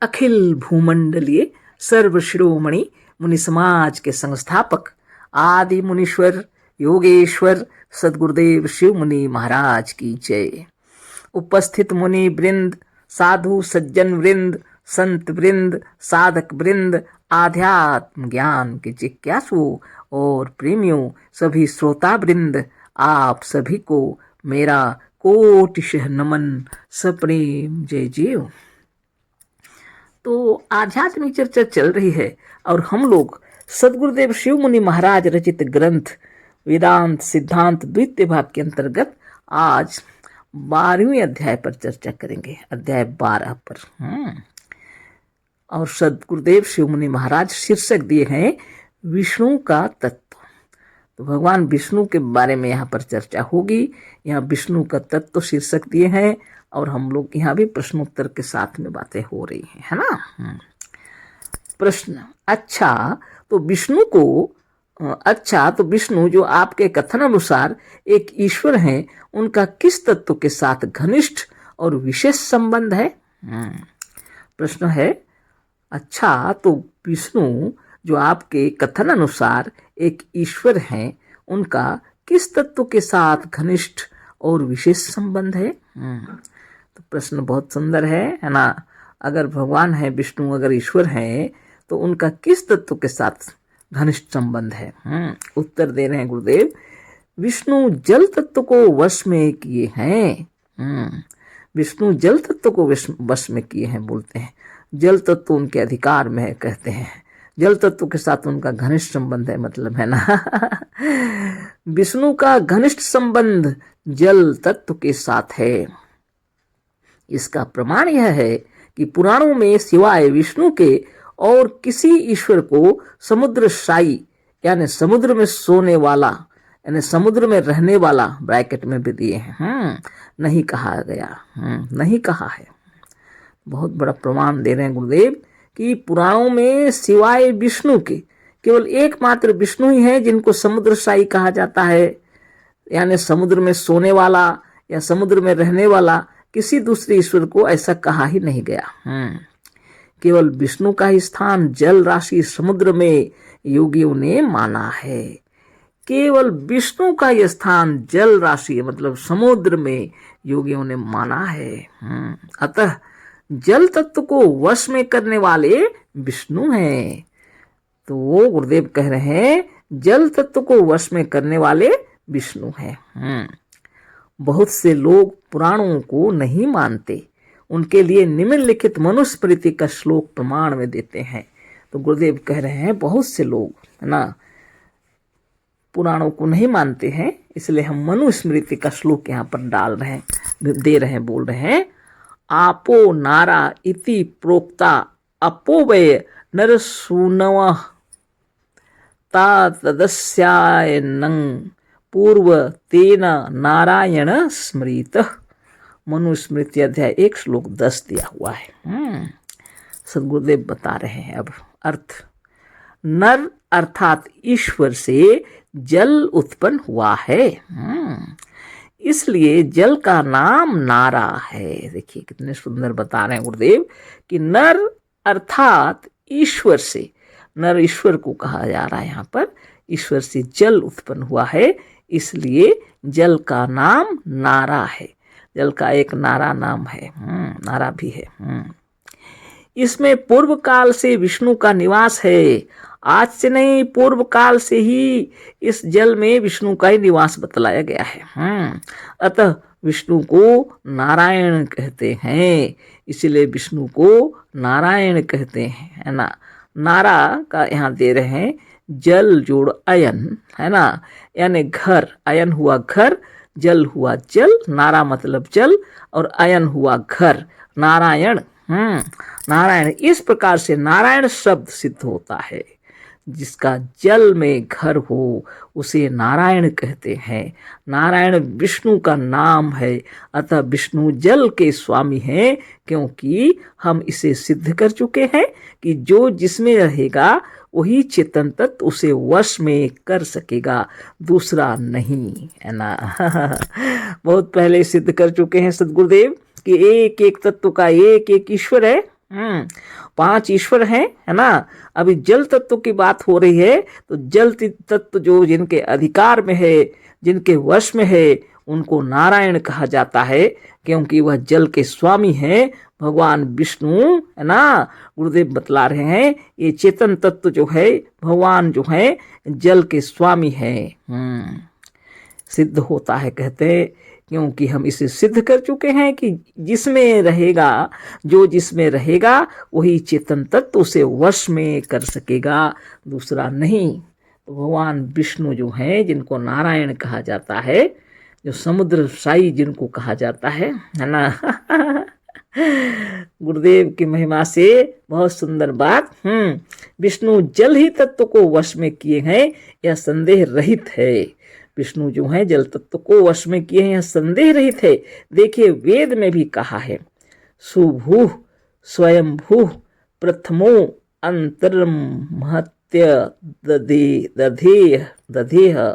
अखिल भूमंडलीय सर्वशिरोमणि मुनि समाज के संस्थापक आदि मुनीश्वर योगेश्वर सदगुरुदेव शिव मुनि महाराज की जय। उपस्थित मुनि वृंद, साधु सज्जन वृंद, संत वृंद, साधक वृंद, आध्यात्म ज्ञान के जिज्ञासु और प्रेमियों, सभी श्रोता वृंद, आप सभी को मेरा कोटिशः नमन, सप्रेम जय जय। तो आध्यात्मिक चर्चा चल रही है और हम लोग सदगुरुदेव शिव मुनि महाराज रचित ग्रंथ वेदांत सिद्धांत द्वितीय भाग के अंतर्गत आज 12वें अध्याय पर चर्चा करेंगे, अध्याय 12 पर। और सदगुरुदेव शिव मुनि महाराज शीर्षक दिए हैं विष्णु का तत्व। तो भगवान विष्णु के बारे में यहाँ पर चर्चा होगी। यहाँ विष्णु का तत्व शीर्षक दिए हैं और हम लोग यहाँ भी प्रश्नोत्तर के साथ में बातें हो रही हैं, है ना। प्रश्न, अच्छा तो विष्णु जो आपके कथन अनुसार एक ईश्वर हैं, उनका किस तत्व के साथ घनिष्ठ और विशेष संबंध है? प्रश्न है, अच्छा तो विष्णु जो आपके कथन अनुसार एक ईश्वर हैं, उनका किस तत्व के साथ घनिष्ठ और विशेष संबंध है? तो प्रश्न बहुत सुंदर है ना। अगर भगवान है विष्णु, अगर ईश्वर है, तो उनका किस तत्व के साथ घनिष्ठ संबंध है? उत्तर दे रहे हैं गुरुदेव, विष्णु जल तत्व को वश में किए हैं। विष्णु जल तत्व को वश में किए हैं बोलते हैं। जल तत्व उनके अधिकार में है कहते हैं। जल तत्व के साथ उनका घनिष्ठ संबंध है, मतलब है ना। विष्णु का घनिष्ठ संबंध जल तत्व के साथ है। इसका प्रमाण यह है कि पुराणों में सिवाय विष्णु के और किसी ईश्वर को समुद्रशायी यानी समुद्र में सोने वाला यानी समुद्र में रहने वाला ब्रैकेट में भी दिए हैं, नहीं कहा गया, नहीं कहा है। बहुत बड़ा प्रमाण दे रहे हैं गुरुदेव कि पुराणों में सिवाय विष्णु के केवल एकमात्र विष्णु ही है जिनको समुद्रशायी कहा जाता है, यानी समुद्र में सोने वाला या समुद्र में रहने वाला। किसी दूसरे ईश्वर को ऐसा कहा ही नहीं गया। केवल विष्णु का ही स्थान जल राशि समुद्र में योगियों ने माना है। केवल विष्णु का यह स्थान जल राशि मतलब समुद्र में योगियों ने माना है। अतः जल तत्व को वश में करने वाले विष्णु हैं। तो वो गुरुदेव कह रहे हैं जल तत्व को वश में करने वाले विष्णु हैं। बहुत से लोग पुराणों को नहीं मानते, उनके लिए निम्नलिखित मनुस्मृति का श्लोक प्रमाण में देते हैं। तो गुरुदेव कह रहे हैं बहुत से लोग है ना पुराणों को नहीं मानते हैं, इसलिए हम मनुस्मृति का श्लोक यहाँ पर डाल रहे हैं, दे रहे हैं, बोल रहे हैं। आपो नारा इति प्रोक्ता अपोवय नरसूनव ता तदस्यायनं पूर्व तेन नारायण स्मृत। मनुस्मृति अध्याय 1 श्लोक 10 दिया हुआ है। सदगुरुदेव बता रहे हैं अब अर्थ। नर अर्थात ईश्वर से जल उत्पन्न हुआ है, इसलिए जल का नाम नारा है। देखिए कितने सुंदर बता रहे हैं गुरुदेव कि नर अर्थात ईश्वर से, नर ईश्वर को कहा जा रहा है यहाँ पर, ईश्वर से जल उत्पन्न हुआ है, इसलिए जल का नाम नारा है। जल का एक नारा नाम है, नारा भी है। इसमें पूर्व काल से विष्णु का निवास है। आज से नहीं, पूर्व काल से ही इस जल में विष्णु का ही निवास बतलाया गया है। अतः विष्णु को नारायण कहते हैं, इसलिए विष्णु को नारायण कहते हैं, है ना। नारा का यहाँ दे रहे हैं जल जोड़ अयन, है ना, यानी घर। अयन हुआ घर, जल हुआ जल, नारा मतलब जल, और अयन हुआ घर, नारायण। नारायण इस प्रकार से नारायण शब्द सिद्ध होता है। जिसका जल में घर हो उसे नारायण कहते हैं। नारायण विष्णु का नाम है, अतः विष्णु जल के स्वामी हैं, क्योंकि हम इसे सिद्ध कर चुके हैं कि जो जिसमें रहेगा वही चेतन तत्व उसे वश में कर सकेगा, दूसरा नहीं, है ना। बहुत पहले सिद्ध कर चुके हैं सदगुरुदेव कि एक एक तत्व का एक एक ईश्वर है। पांच ईश्वर हैं, है ना। अभी जल तत्व की बात हो रही है, तो जल तत्व जो जिनके अधिकार में है, जिनके वश में है, उनको नारायण कहा जाता है, क्योंकि वह जल के स्वामी हैं, भगवान विष्णु, है ना। गुरुदेव बतला रहे हैं ये चेतन तत्व जो है, भगवान जो है जल के स्वामी है। सिद्ध होता है कहते हैं, क्योंकि हम इसे सिद्ध कर चुके हैं कि जिसमें रहेगा, जो जिसमें रहेगा वही चेतन तत्व उसे वश में कर सकेगा, दूसरा नहीं। तो भगवान विष्णु जो हैं, जिनको नारायण कहा जाता है, जो समुद्र साई जिनको कहा जाता है ना। गुरुदेव की महिमा से बहुत सुंदर बात। विष्णु जल ही तत्व को वश में किए हैं, यह संदेह रहित है। विष्णु जो है जल तत्व को वश में किए हैं, यह संदेह रहित है। देखिए वेद में भी कहा है, सुभू स्वयंभू प्रथमो अंतर्महत्य दधेह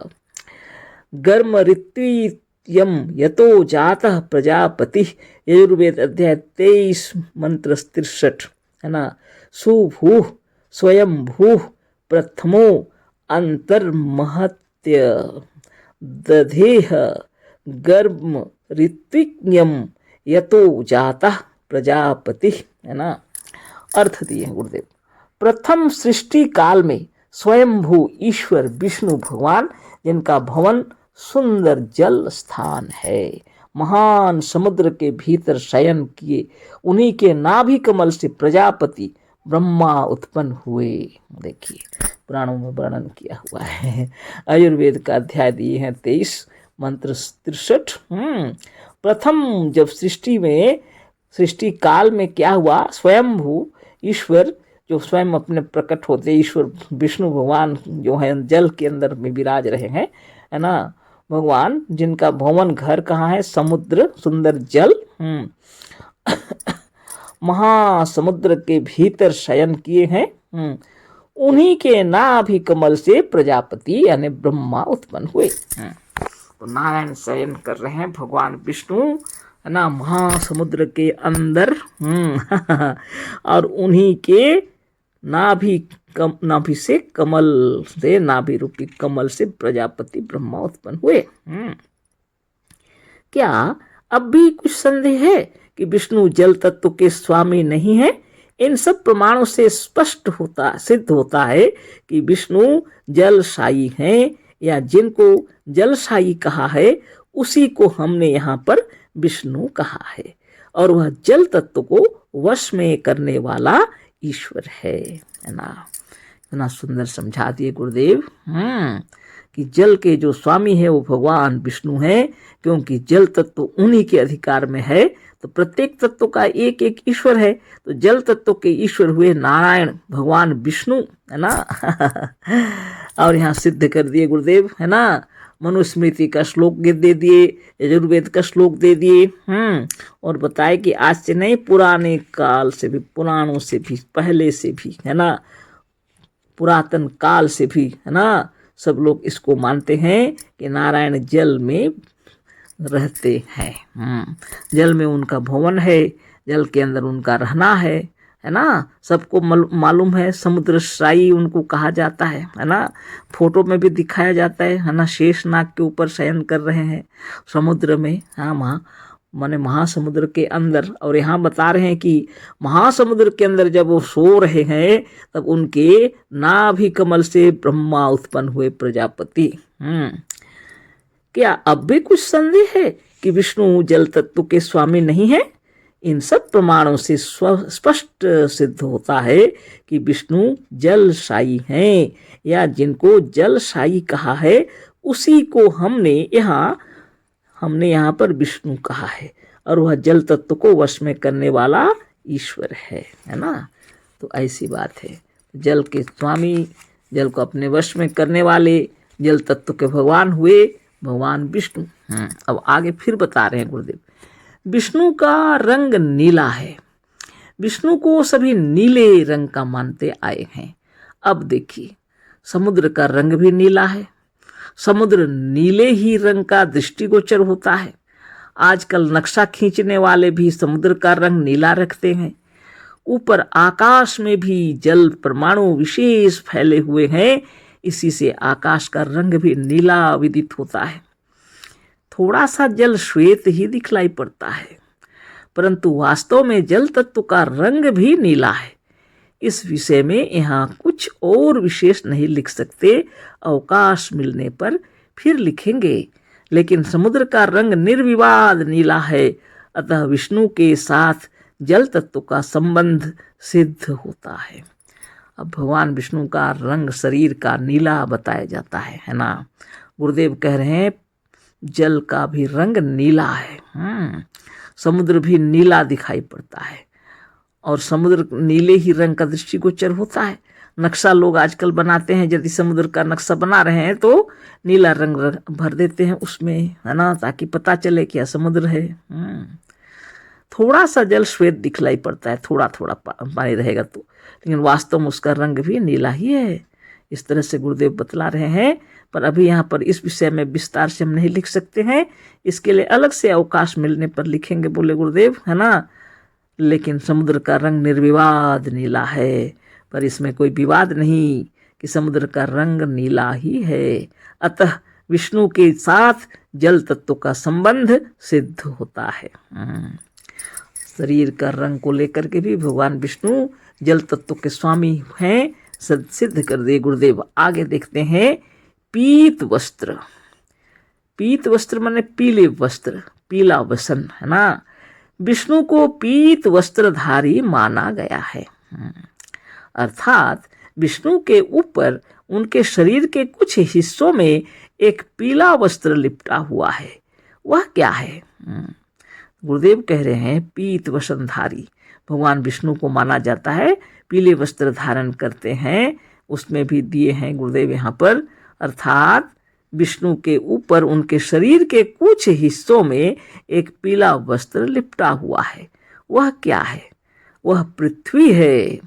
गर्म ऋत्वियम यतो जातः प्रजापति। यजुर्वेद अध्याय 23 मंत्र 63, है ना। सुभू स्वयंभू प्रथमो अंतर्महत्य दधेह गर्म ऋत्विज्ञम यतो जातः प्रजापति, है ना। अर्थ दिए गुरुदेव। प्रथम सृष्टि काल में स्वयंभू ईश्वर विष्णु भगवान, जिनका भवन सुंदर जल स्थान है, महान समुद्र के भीतर शयन किए, उन्हीं के नाभि कमल से प्रजापति ब्रह्मा उत्पन्न हुए। देखिए पुराणों में वर्णन किया हुआ है। आयुर्वेद का अध्याय दिए हैं 23 मंत्र 63। प्रथम जब सृष्टि काल में क्या हुआ, स्वयंभू ईश्वर जो स्वयं अपने प्रकट होते, ईश्वर विष्णु भगवान जो है जल के अंदर में विराज रहे हैं, है ना। भगवान जिनका भवन घर कहाँ है, समुद्र सुंदर जल, महासमुद्र के भीतर शयन किए हैं, उन्हीं के नाभि कमल से प्रजापति यानी ब्रह्मा उत्पन्न हुए। तो नारायण शयन कर रहे हैं भगवान विष्णु, है ना, महासमुद्र के अंदर। और उन्हीं के नाभि से कमल से, नाभि रूपी कमल से प्रजापति ब्रह्मा उत्पन्न हुए। क्या अब भी कुछ संदेह है कि विष्णु जल तत्व के स्वामी नहीं है? इन सब प्रमाणों से स्पष्ट सिद्ध होता है कि विष्णु जलशायी हैं, या जिनको जलशायी कहा है उसी को हमने यहाँ पर विष्णु कहा है, और वह जल तत्व को वश में करने वाला ईश्वर है ना। इतना सुंदर समझा दिए गुरुदेव कि जल के जो स्वामी है वो भगवान विष्णु है, क्योंकि जल तत्व उन्हीं के अधिकार में है। तो प्रत्येक तत्व का एक एक ईश्वर है, तो जल तत्व के ईश्वर हुए नारायण भगवान विष्णु, है ना। और यहाँ सिद्ध कर दिए गुरुदेव, है ना। मनुस्मृति का श्लोक दे दिए, यजुर्वेद का श्लोक दे दिए, और बताए कि आज से नहीं, पुराने काल से भी, पुराणों से भी, पहले से भी, है ना, पुरातन काल से भी, है ना, सब लोग इसको मानते हैं कि नारायण जल में रहते हैं। जल में उनका भवन है, जल के अंदर उनका रहना है ना। सबको मालूम है, समुद्र साई उनको कहा जाता है ना। फोटो में भी दिखाया जाता है ना, शेष नाग के ऊपर शयन कर रहे हैं समुद्र में, हाँ, माने महासमुद्र के अंदर। और यहाँ बता रहे हैं कि महासमुद्र के अंदर जब वो सो रहे हैं, तब उनके नाभि कमल से ब्रह्मा उत्पन्न हुए प्रजापति। क्या अब भी कुछ संदेह है कि विष्णु जल तत्व के स्वामी नहीं है? इन सब प्रमाणों से स्पष्ट सिद्ध होता है कि विष्णु जलशायी हैं, या जिनको जलशायी कहा है उसी को हमने यहाँ पर विष्णु कहा है, और वह जल तत्व को वश में करने वाला ईश्वर है ना। तो ऐसी बात है, जल के स्वामी, जल को अपने वश में करने वाले, जल तत्व के भगवान हुए भगवान विष्णु। अब आगे फिर बता रहे हैं गुरुदेव, विष्णु का रंग नीला है। विष्णु को सभी नीले रंग का मानते आए हैं। अब देखिए, समुद्र का रंग भी नीला है, समुद्र नीले ही रंग का दृष्टिगोचर होता है। आजकल नक्शा खींचने वाले भी समुद्र का रंग नीला रखते हैं। ऊपर आकाश में भी जल परमाणु विशेष फैले हुए हैं, इसी से आकाश का रंग भी नीला विदित होता है। थोड़ा सा जल श्वेत ही दिखलाई पड़ता है, परंतु वास्तव में जल तत्व का रंग भी नीला है। इस विषय में यहाँ कुछ और विशेष नहीं लिख सकते, अवकाश मिलने पर फिर लिखेंगे। लेकिन समुद्र का रंग निर्विवाद नीला है, अतः विष्णु के साथ जल तत्व का संबंध सिद्ध होता है। अब भगवान विष्णु का रंग शरीर का नीला बताया जाता है ना। गुरुदेव कह रहे हैं जल का भी रंग नीला है। समुद्र भी नीला दिखाई पड़ता है और समुद्र नीले ही रंग का दृष्टिगोचर होता है। नक्शा लोग आजकल बनाते हैं, यदि समुद्र का नक्शा बना रहे हैं तो नीला रंग भर देते हैं उसमें, है ना, ताकि पता चले कि यह समुद्र है। थोड़ा सा जल श्वेत दिखलाई पड़ता है, थोड़ा थोड़ा पानी रहेगा तो, लेकिन वास्तव में उसका रंग भी नीला ही है। इस तरह से गुरुदेव बतला रहे हैं, पर अभी यहाँ पर इस विषय में विस्तार से हम नहीं लिख सकते हैं, इसके लिए अलग से अवकाश मिलने पर लिखेंगे, बोले गुरुदेव, है ना। लेकिन समुद्र का रंग निर्विवाद नीला है, पर इसमें कोई विवाद नहीं कि समुद्र का रंग नीला ही है, अतः विष्णु के साथ जल तत्व का संबंध सिद्ध होता है। शरीर का रंग को लेकर के भी भगवान विष्णु जल तत्व के स्वामी हैं, सिद्ध कर दे गुरुदेव। आगे देखते हैं पीत वस्त्र। पीत वस्त्र माने पीले वस्त्र, पीला वसन, है ना। विष्णु को पीत वस्त्रधारी माना गया है, अर्थात विष्णु के ऊपर उनके शरीर के कुछ हिस्सों में एक पीला वस्त्र लिपटा हुआ है। वह क्या है? गुरुदेव कह रहे हैं पीत वसनधारी भगवान विष्णु को माना जाता है, पीले वस्त्र धारण करते हैं। उसमें भी दिए हैं गुरुदेव यहाँ पर, अर्थात विष्णु के ऊपर उनके शरीर के कुछ हिस्सों में एक पीला वस्त्र लिपटा हुआ है। वह क्या है? वह पृथ्वी है।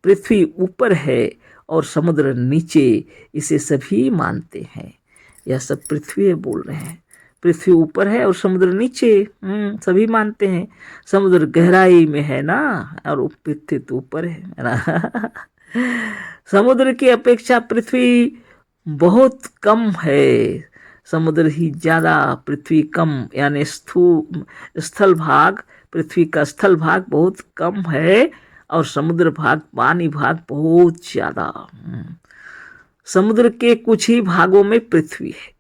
पृथ्वी ऊपर है और समुद्र नीचे, इसे सभी मानते हैं। यह सब पृथ्वी बोल रहे हैं, पृथ्वी ऊपर है और समुद्र नीचे, सभी मानते हैं। समुद्र गहराई में है ना, और पृथ्वी तो ऊपर है ना। समुद्र की अपेक्षा पृथ्वी बहुत कम है, समुद्र ही ज्यादा, पृथ्वी कम, यानी स्थल भाग, पृथ्वी का स्थल भाग बहुत कम है और समुद्र भाग, पानी भाग बहुत ज्यादा। समुद्र के कुछ ही भागों में पृथ्वी है,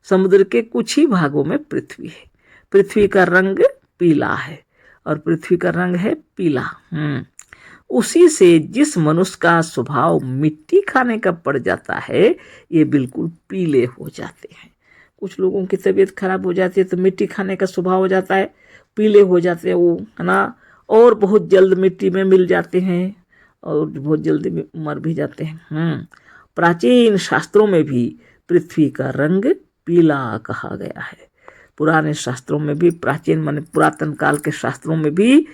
समुद्र के कुछ ही भागों में पृथ्वी है। पृथ्वी का रंग पीला है और पृथ्वी का रंग है पीला। उसी से जिस मनुष्य का स्वभाव मिट्टी खाने का पड़ जाता है, ये बिल्कुल पीले हो जाते हैं। कुछ लोगों की तबीयत खराब हो जाती है तो मिट्टी खाने का स्वभाव हो जाता है, पीले हो जाते हैं वो, है ना, और बहुत जल्द मिट्टी में मिल जाते हैं और बहुत जल्दी मर भी जाते हैं। प्राचीन शास्त्रों में भी पृथ्वी का रंग पीला कहा गया है। पुराने शास्त्रों में भी, प्राचीन माने पुरातन काल के शास्त्रों में भी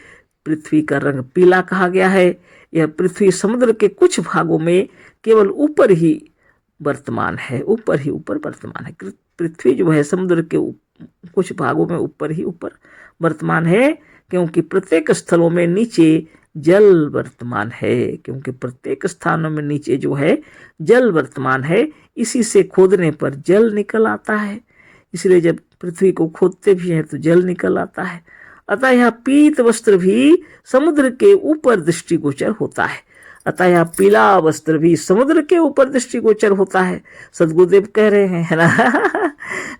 पृथ्वी का रंग पीला कहा गया है। यह पृथ्वी समुद्र के कुछ भागों में केवल ऊपर ही वर्तमान है, ऊपर ही ऊपर वर्तमान है। पृथ्वी जो है समुद्र के कुछ भागों में ऊपर ही ऊपर वर्तमान है, क्योंकि प्रत्येक स्थलों में नीचे जल वर्तमान है, क्योंकि प्रत्येक स्थानों में नीचे जो है जल वर्तमान है। इसी से खोदने पर जल निकल आता है, इसलिए जब पृथ्वी को खोदते भी हैं तो जल निकल आता है। अतः यह पीत वस्त्र भी समुद्र के ऊपर दृष्टिगोचर होता है, अतः यह पीला वस्त्र भी समुद्र के ऊपर दृष्टिगोचर होता है। सद्गुरुदेव कह रहे हैं, है ना।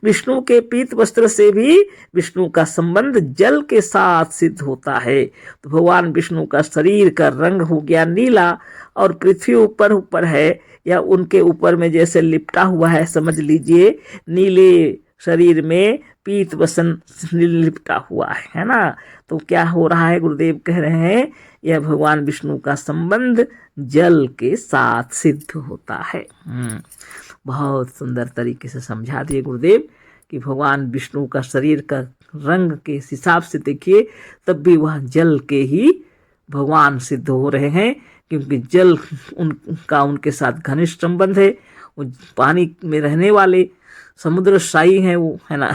विष्णु के पीत वस्त्र से भी विष्णु का संबंध जल के साथ सिद्ध होता है। तो भगवान विष्णु का शरीर का रंग हो गया नीला और पृथ्वी ऊपर ऊपर है, या उनके ऊपर में जैसे लिपटा हुआ है, समझ लीजिए नीले शरीर में पीत वसन लिपटा हुआ है ना। तो क्या हो रहा है? गुरुदेव कह रहे हैं यह भगवान विष्णु का संबंध जल के साथ सिद्ध होता है। बहुत सुंदर तरीके से समझा दिए गुरुदेव कि भगवान विष्णु का शरीर का रंग के हिसाब से देखिए, तब भी वह जल के ही भगवान सिद्ध हो रहे हैं, क्योंकि जल उनका उनके साथ घनिष्ठ संबंध है। वो पानी में रहने वाले समुद्रशाही हैं वो, है ना।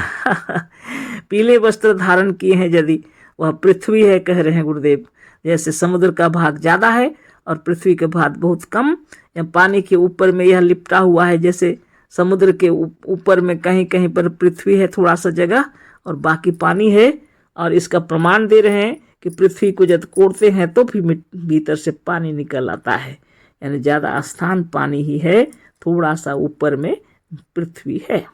पीले वस्त्र धारण किए हैं यदि, वह पृथ्वी है, कह रहे हैं गुरुदेव। जैसे समुद्र का भाग ज्यादा है और पृथ्वी का भाग बहुत कम, या पानी के ऊपर में यह लिपटा हुआ है, जैसे समुद्र के ऊपर में कहीं कहीं पर पृथ्वी है थोड़ा सा जगह और बाकी पानी है। और इसका प्रमाण दे रहे हैं कि पृथ्वी को जब कोड़ते हैं तो भी भीतर से पानी निकल आता है, यानी ज्यादा स्थान पानी ही है, थोड़ा सा ऊपर में पृथ्वी है।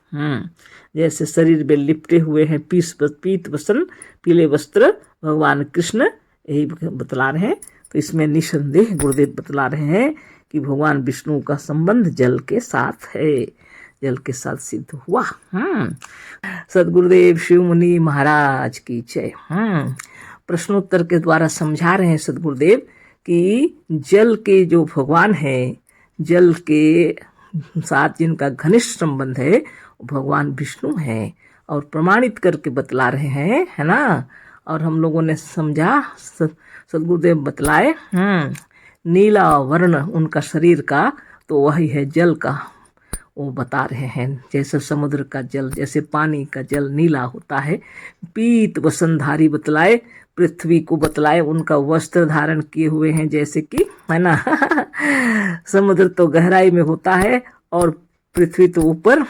जैसे शरीर में लिपटे हुए हैं पीत वसन पीले वस्त्र भगवान कृष्ण, यही बतला रहे हैं। तो इसमें निसंदेह गुरुदेव बतला रहे हैं कि भगवान विष्णु का संबंध जल के साथ है, जल के साथ सिद्ध हुआ। सदगुरुदेव शिव मुनि महाराज की जय। प्रश्नोत्तर के द्वारा समझा रहे हैं सदगुरुदेव कि जल के जो भगवान है, जल के साथ जिनका घनिष्ठ संबंध है वो भगवान विष्णु है, और प्रमाणित करके बतला रहे हैं, है ना। और हम लोगों ने समझा, सदगुरुदेव बतलाए नीला वर्ण उनका शरीर का, तो वही है जल का, वो बता रहे हैं। जैसे समुद्र का जल, जैसे पानी का जल नीला होता है। पीत वसनधारी बतलाए, पृथ्वी को बतलाए उनका वस्त्र धारण किए हुए हैं, जैसे कि, है ना। समुद्र तो गहराई में होता है और पृथ्वी तो ऊपर।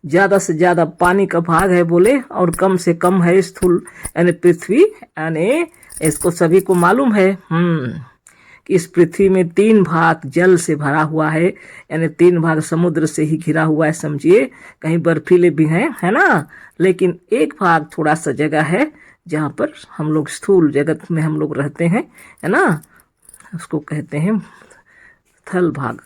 ज्यादा से ज्यादा पानी का भाग है बोले, और कम से कम है स्थूल यानी पृथ्वी, यानी इसको सभी को मालूम है कि इस पृथ्वी में 3 भाग जल से भरा हुआ है, यानी 3 भाग समुद्र से ही घिरा हुआ है, समझिए। कहीं बर्फीले भी हैं, है ना, लेकिन एक भाग थोड़ा सा जगह है जहाँ पर हम लोग स्थूल जगत में हम लोग रहते हैं, है ना, उसको कहते हैं थल भाग।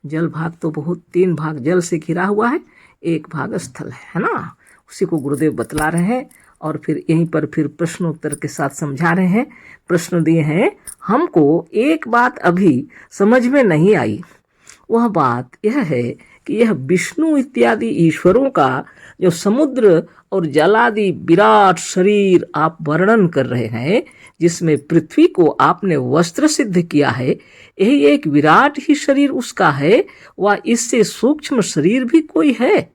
जल भाग तो बहुत 3 भाग जल से घिरा हुआ है, एक भाग स्थल है ना। उसी को गुरुदेव बतला रहे हैं और फिर यहीं पर फिर प्रश्नोत्तर के साथ समझा रहे हैं। प्रश्न दिए हैं, हमको एक बात अभी समझ में नहीं आई, वह बात यह है कि यह विष्णु इत्यादि ईश्वरों का जो समुद्र और जलादि विराट शरीर आप वर्णन कर रहे हैं, जिसमें पृथ्वी को आपने वस्त्र सिद्ध किया है, यही एक विराट ही शरीर उसका है, वह इससे सूक्ष्म शरीर भी कोई है?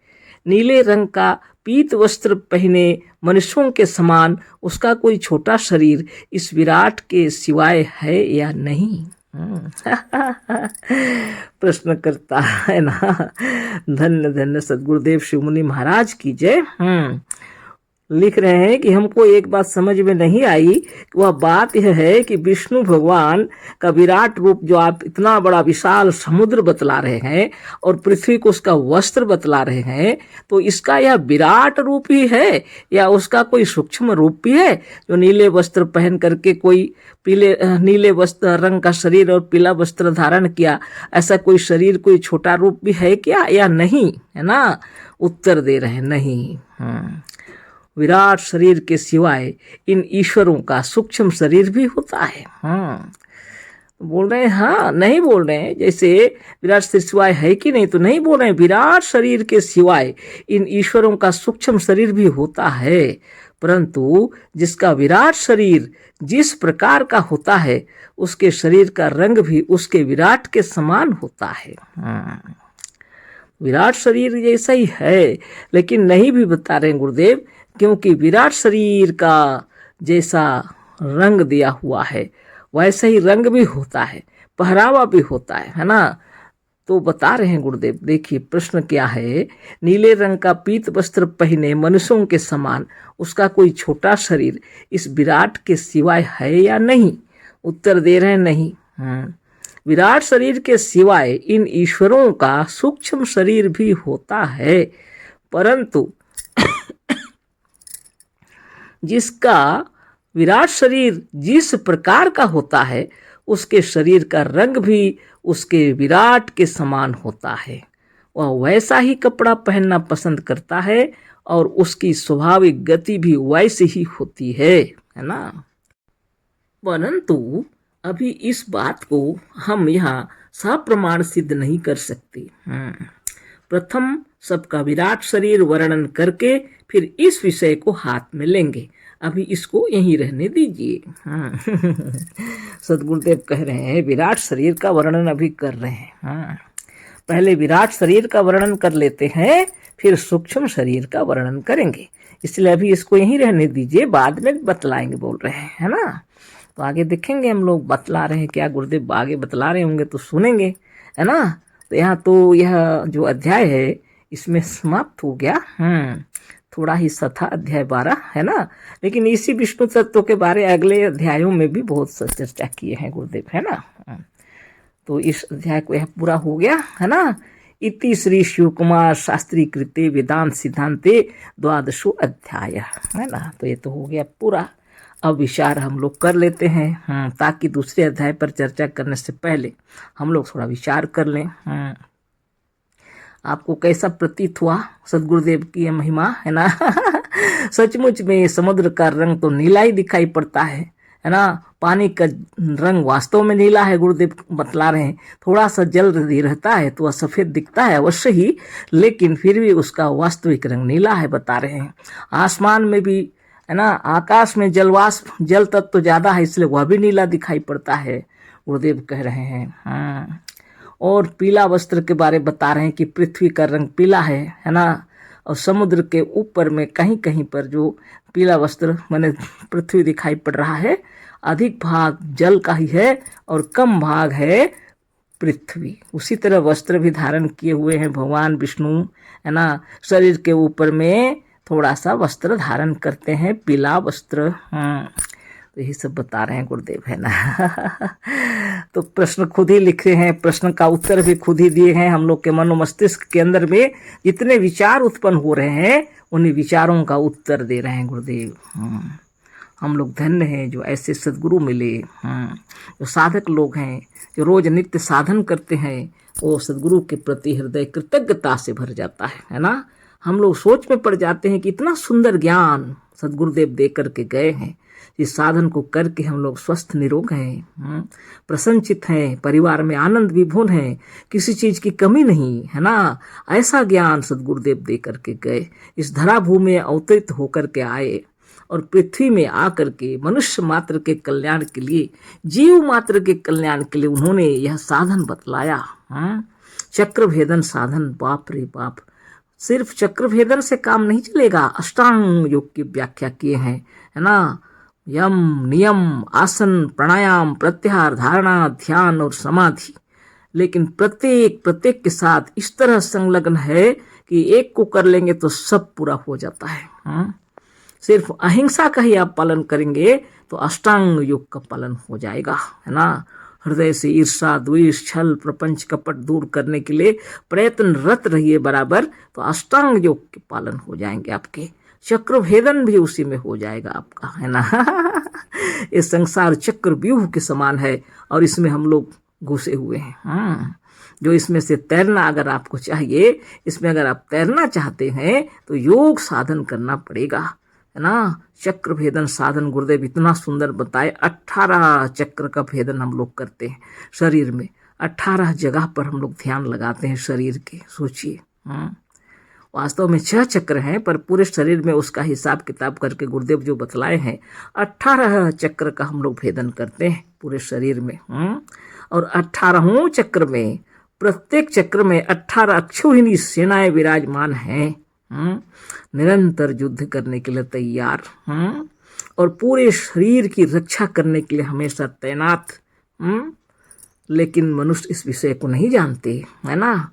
नीले रंग का पीत वस्त्र पहने मनुष्यों के समान उसका कोई छोटा शरीर इस विराट के सिवाय है या नहीं? प्रश्न करता है ना। धन्य धन्य सदगुरुदेव शिव मुनि महाराज की जय। लिख रहे हैं कि हमको एक बात समझ में नहीं आई, वह बात यह है कि विष्णु भगवान का विराट रूप जो आप इतना बड़ा विशाल समुद्र बतला रहे हैं और पृथ्वी को उसका वस्त्र बतला रहे हैं, तो इसका यह विराट रूप ही है या उसका कोई सूक्ष्म रूप भी है, जो नीले वस्त्र पहन करके कोई नीले वस्त्र रंग का शरीर और पीला वस्त्र धारण किया, ऐसा कोई शरीर कोई छोटा रूप भी है क्या या नहीं, है ना। उत्तर दे रहे हैं नहीं। विराट शरीर के सिवाय इन ईश्वरों का सूक्ष्म शरीर भी होता है। बोल रहे हैं हाँ, नहीं बोल रहे हैं जैसे विराट शरीर सिवाय है कि नहीं, तो नहीं बोल रहे हैं, विराट शरीर के सिवाय इन ईश्वरों का सूक्ष्म शरीर भी होता है, परंतु जिसका विराट शरीर जिस प्रकार का होता है उसके शरीर का रंग भी उसके विराट के समान होता है। विराट शरीर जैसा ही है, लेकिन नहीं भी बता रहे हैं गुरुदेव, क्योंकि विराट शरीर का जैसा रंग दिया हुआ है वैसा ही रंग भी होता है, पहरावा भी होता है ना। तो बता रहे हैं गुरुदेव, देखिए प्रश्न क्या है, नीले रंग का पीत वस्त्र पहने मनुष्यों के समान उसका कोई छोटा शरीर इस विराट के सिवाय है या नहीं? उत्तर दे रहे हैं नहीं। विराट शरीर के सिवाय इन ईश्वरों का सूक्ष्म शरीर भी होता है, परंतु जिसका विराट शरीर जिस प्रकार का होता है उसके शरीर का रंग भी उसके विराट के समान होता है। वह वैसा ही कपड़ा पहनना पसंद करता है और उसकी स्वाभाविक गति भी वैसी ही होती है ना। परंतु अभी इस बात को हम यहाँ सप्रमाण सिद्ध नहीं कर सकते। प्रथम सबका विराट शरीर वर्णन करके फिर इस विषय को हाथ में लेंगे, अभी इसको यहीं रहने दीजिए। सदगुरुदेव कह रहे हैं विराट शरीर का वर्णन अभी कर रहे हैं। पहले विराट शरीर का वर्णन कर लेते हैं, फिर सूक्ष्म शरीर का वर्णन करेंगे, इसलिए अभी इसको यहीं रहने दीजिए, बाद में बतलाएंगे बोल रहे हैं, है ना। तो आगे देखेंगे हम लोग बतला रहे हैं क्या गुरुदेव आगे बतला रहे होंगे तो सुनेंगे, है ना। तो यहाँ तो यह जो अध्याय है इसमें समाप्त हो गया। थोड़ा ही सा था अध्याय 12, है ना। लेकिन इसी विष्णु तत्व के बारे अगले अध्यायों में भी बहुत सा चर्चा किए हैं गुरुदेव, है ना। तो इस अध्याय को यह पूरा हो गया, है ना। इति श्री शिव कुमार शास्त्री कृते वेदांत सिद्धांते द्वादशो अध्याय, है ना। तो ये तो हो गया पूरा। अब विचार हम लोग कर लेते हैं, ताकि दूसरे अध्याय पर चर्चा करने से पहले हम लोग थोड़ा विचार कर लें। आपको कैसा प्रतीत हुआ सदगुरुदेव की यह महिमा, है ना। सचमुच में समुद्र का रंग तो नीला ही दिखाई पड़ता है ना। पानी का रंग वास्तव में नीला है, गुरुदेव बतला रहे हैं। थोड़ा सा जल यदि रहता है तो वह सफेद दिखता है अवश्य ही, लेकिन फिर भी उसका वास्तविक रंग नीला है, बता रहे हैं। आसमान में भी, है ना, आकाश में जल तत्व तो ज्यादा है, इसलिए वह भी नीला दिखाई पड़ता है, गुरुदेव कह रहे हैं। और पीला वस्त्र के बारे बता रहे हैं कि पृथ्वी का रंग पीला है ना। और समुद्र के ऊपर में कहीं कहीं पर जो पीला वस्त्र माने पृथ्वी दिखाई पड़ रहा है, अधिक भाग जल का ही है और कम भाग है पृथ्वी। उसी तरह वस्त्र भी धारण किए हुए हैं भगवान विष्णु, है ना। शरीर के ऊपर में थोड़ा सा वस्त्र धारण करते हैं, पीला वस्त्र। तो यही सब बता रहे हैं गुरुदेव, है ना। तो प्रश्न खुद ही लिखे हैं, प्रश्न का उत्तर भी खुद ही दिए हैं। हम लोग के मनो मस्तिष्क के अंदर में जितने विचार उत्पन्न हो रहे हैं उन्हीं विचारों का उत्तर दे रहे हैं गुरुदेव। हम लोग धन्य हैं जो ऐसे सदगुरु मिले, जो साधक लोग हैं, जो रोज नित्य साधन करते हैं। वो सदगुरु के प्रति हृदय कृतज्ञता से भर जाता है ना। हम लोग सोच में पड़ जाते हैं कि इतना सुंदर ज्ञान सदगुरुदेव दे करके गए हैं। इस साधन को करके हम लोग स्वस्थ निरोग हैं, प्रसन्नचित हैं, परिवार में आनंद विभोर हैं, किसी चीज की कमी नहीं, है ना। ऐसा ज्ञान सदगुरुदेव दे करके गए, इस धरा भूमि में अवतरित होकर के आए और पृथ्वी में आकर के मनुष्य मात्र के कल्याण के लिए, जीव मात्र के कल्याण के लिए उन्होंने यह साधन बतलाया। चक्र भेदन साधन, बाप रे बाप। सिर्फ चक्र भेदन से काम नहीं चलेगा, अष्टांग योग की व्याख्या किए हैं, है ना। यम, नियम, आसन, प्राणायाम, प्रत्याहार, धारणा, ध्यान और समाधि। लेकिन प्रत्येक के साथ इस तरह संलग्न है कि एक को कर लेंगे तो सब पूरा हो जाता है। सिर्फ अहिंसा का ही आप पालन करेंगे तो अष्टांग योग का पालन हो जाएगा, है ना। हृदय से ईर्षा, द्वेष, छल, प्रपंच, कपट दूर करने के लिए प्रयत्नरत रहिए बराबर, तो अष्टांग योग के पालन हो जाएंगे आपके। चक्र भेदन भी उसी में हो जाएगा आपका, है ना। ये संसार चक्र व्यूह के समान है और इसमें हम लोग घुसे हुए हैं। जो इसमें से तैरना अगर आपको चाहिए, इसमें अगर आप तैरना चाहते हैं तो योग साधन करना पड़ेगा, है ना। चक्र भेदन साधन गुरुदेव इतना सुंदर बताए। 18 चक्र का भेदन हम लोग करते हैं शरीर में, 18 जगह पर हम लोग ध्यान लगाते हैं शरीर के। सोचिए, वास्तव में 6 चक्र हैं, पर पूरे शरीर में उसका हिसाब किताब करके गुरुदेव जो बतलाए हैं 18 चक्र का हम लोग भेदन करते हैं पूरे शरीर में। और 18वें चक्र में, प्रत्येक चक्र में 18 अक्षौहिणी सेनाएं विराजमान हैं, निरंतर युद्ध करने के लिए तैयार, और पूरे शरीर की रक्षा करने के लिए हमेशा तैनात। लेकिन मनुष्य इस विषय को नहीं जानते, है ना।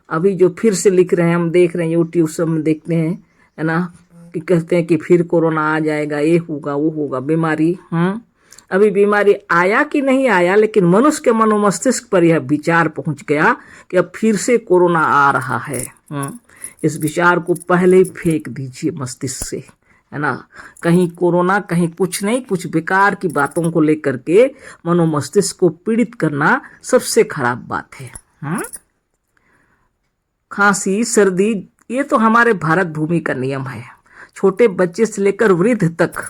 अभी जो फिर से लिख रहे हैं, हम देख रहे हैं यूट्यूब सब में देखते हैं, है ना, कि कहते हैं कि फिर कोरोना आ जाएगा, ये होगा वो होगा, बीमारी। अभी बीमारी आया कि नहीं आया, लेकिन मनुष्य के मनोमस्तिष्क पर यह विचार पहुंच गया कि अब फिर से कोरोना आ रहा है। इस विचार को पहले ही फेंक दीजिए मस्तिष्क से, है ना। कहीं कोरोना, कहीं कुछ नहीं, कुछ बेकार की बातों को लेकर के मनोमस्तिष्क को पीड़ित करना सबसे खराब बात है। खांसी, सर्दी, ये तो हमारे भारत भूमि का नियम है। छोटे बच्चे से लेकर वृद्ध तक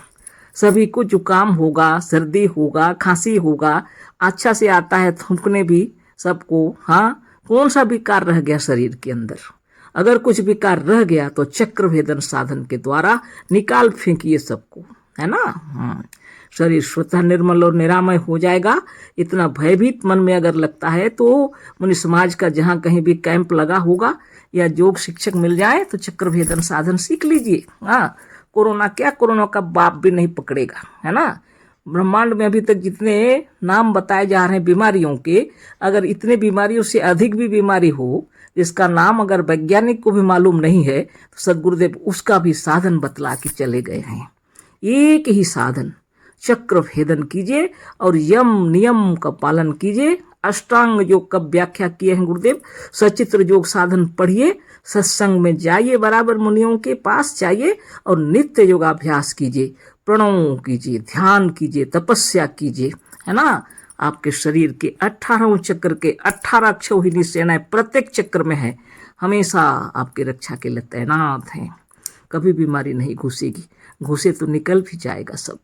सभी को जुकाम होगा, सर्दी होगा, खांसी होगा, अच्छा से आता है थूकने भी सबको। कौन सा विकार रह गया शरीर के अंदर? अगर कुछ विकार रह गया तो चक्र भेदन साधन के द्वारा निकाल फेंकिए सबको, है ना। शरीर स्वतः निर्मल और निरामय हो जाएगा। इतना भयभीत मन में अगर लगता है तो मुनि समाज का जहाँ कहीं भी कैंप लगा होगा या योग शिक्षक मिल जाए तो चक्र भेदन साधन सीख लीजिए। कोरोना क्या, कोरोना का बाप भी नहीं पकड़ेगा, है ना। ब्रह्मांड में अभी तक जितने नाम बताए जा रहे हैं बीमारियों के, अगर इतने बीमारियों से अधिक भी बीमारी हो जिसका नाम अगर वैज्ञानिक को भी मालूम नहीं है, तो सदगुरुदेव उसका भी साधन बतला के चले गए हैं। एक ही साधन, चक्र भेदन कीजिए और यम नियम का पालन कीजिए। अष्टांग योग का व्याख्या किए हैं गुरुदेव। सचित्र योग साधन पढ़िए, सत्संग में जाइए, बराबर मुनियों के पास जाइए और नित्य योगाभ्यास कीजिए, प्रणव कीजिए, ध्यान कीजिए, तपस्या कीजिए, है ना। आपके शरीर के 18 चक्र के 18 अक्षौहिणी सेनाएं प्रत्येक चक्र में है, हमेशा आपकी रक्षा के लिए तैनात हैं। कभी बीमारी नहीं घुसेगी, घुसे तो निकल भी जाएगा सब।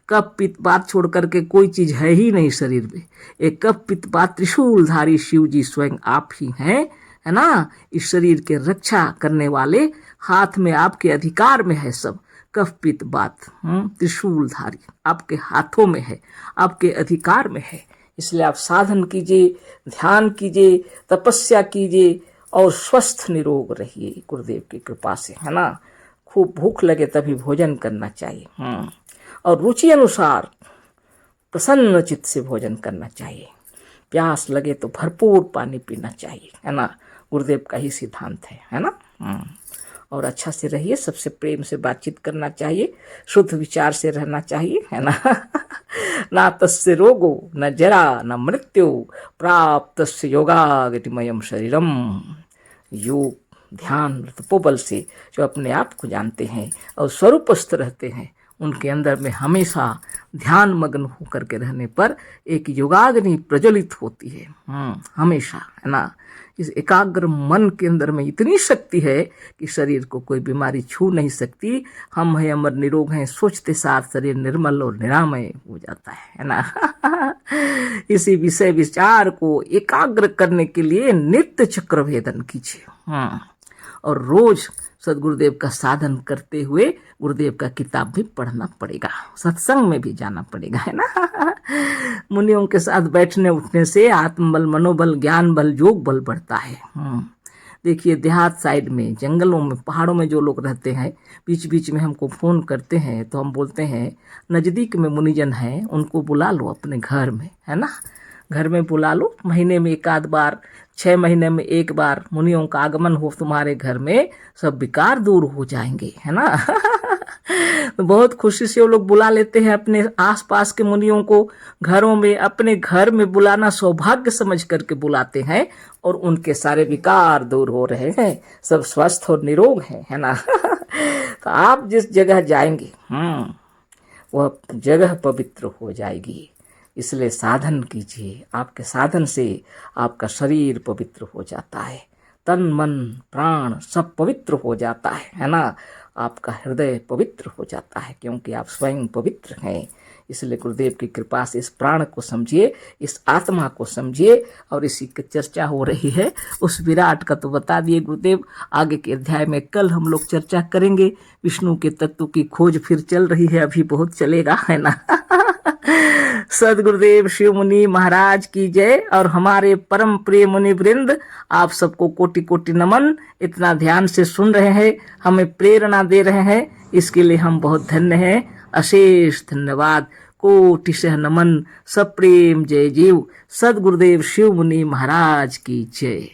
कफ पित्त बात छोड़ करके कोई चीज है ही नहीं शरीर में। एक कफ पित्त बात त्रिशूलधारी शिव जी स्वयं आप ही हैं, है ना। इस शरीर के रक्षा करने वाले हाथ में आपके अधिकार में है सब। कफ पित्त बात त्रिशूलधारी आपके हाथों में है, आपके अधिकार में है। इसलिए आप साधन कीजिए, ध्यान कीजिए, तपस्या कीजिए और स्वस्थ निरोग रहिए गुरुदेव की कृपा से, है ना। खूब भूख लगे तभी भोजन करना चाहिए और रुचि अनुसार प्रसन्न चित्त से भोजन करना चाहिए। प्यास लगे तो भरपूर पानी पीना चाहिए, है ना। गुरुदेव का ही सिद्धांत है ना। और अच्छा से रहिए, सबसे प्रेम से बातचीत करना चाहिए, शुद्ध विचार से रहना चाहिए, है ना। ना तस्य रोगो न जरा न मृत्यु प्राप्त योगागतिमयम शरीरम। योग ध्यान तपोबल से जो अपने आप को जानते हैं और स्वरूपस्थ रहते हैं, उनके अंदर में हमेशा ध्यान मग्न होकर के रहने पर एक योगाग्नि प्रज्वलित होती है हमेशा, है ना। इस एकाग्र मन के अंदर में इतनी शक्ति है कि शरीर को कोई बीमारी छू नहीं सकती। हम हैं अमर निरोग हैं, सोचते साथ शरीर निर्मल और निरामय हो जाता है ना। इसी विषय विचार को एकाग्र करने के लिए नित्य चक्र भेदन कीजिए और रोज सदगुरुदेव का साधन करते हुए गुरुदेव का किताब भी पढ़ना पड़ेगा, सत्संग में भी जाना पड़ेगा, है ना। मुनियों के साथ बैठने उठने से आत्मबल, मनोबल, ज्ञान बल, योग बल बढ़ता है। देखिए देहात साइड में, जंगलों में, पहाड़ों में जो लोग रहते हैं, बीच बीच में हमको फ़ोन करते हैं तो हम बोलते हैं नज़दीक में मुनिजन हैं, उनको बुला लो अपने घर में, है ना। घर में बुला लो, महीने में एक आध बार, 6 महीने में एक बार मुनियों का आगमन हो तुम्हारे घर में, सब विकार दूर हो जाएंगे, है ना। तो बहुत खुशी से वो लोग बुला लेते हैं अपने आसपास के मुनियों को घरों में, अपने घर में बुलाना सौभाग्य समझ करके बुलाते हैं और उनके सारे विकार दूर हो रहे हैं, सब स्वस्थ और निरोग हैं, है ना। तो आप जिस जगह जाएंगे वह जगह पवित्र हो जाएगी। इसलिए साधन कीजिए, आपके साधन से आपका शरीर पवित्र हो जाता है, तन मन प्राण सब पवित्र हो जाता है ना। आपका हृदय पवित्र हो जाता है क्योंकि आप स्वयं पवित्र हैं। इसलिए गुरुदेव की कृपा से इस प्राण को समझिए, इस आत्मा को समझिए। और इसी की चर्चा हो रही है, उस विराट का तो बता दिए गुरुदेव। आगे के अध्याय में कल हम लोग चर्चा करेंगे। विष्णु के तत्व की खोज फिर चल रही है, अभी बहुत चलेगा, है ना। सदगुरुदेव शिव मुनि महाराज की जय। और हमारे परम प्रिय मुनि वृंद, आप सबको कोटि कोटि नमन। इतना ध्यान से सुन रहे हैं, हमें प्रेरणा दे रहे हैं, इसके लिए हम बहुत धन्य हैं। अशेष धन्यवाद, कोटिशः नमन, सप्रेम जय जीव। सदगुरुदेव शिव मुनि महाराज की जय।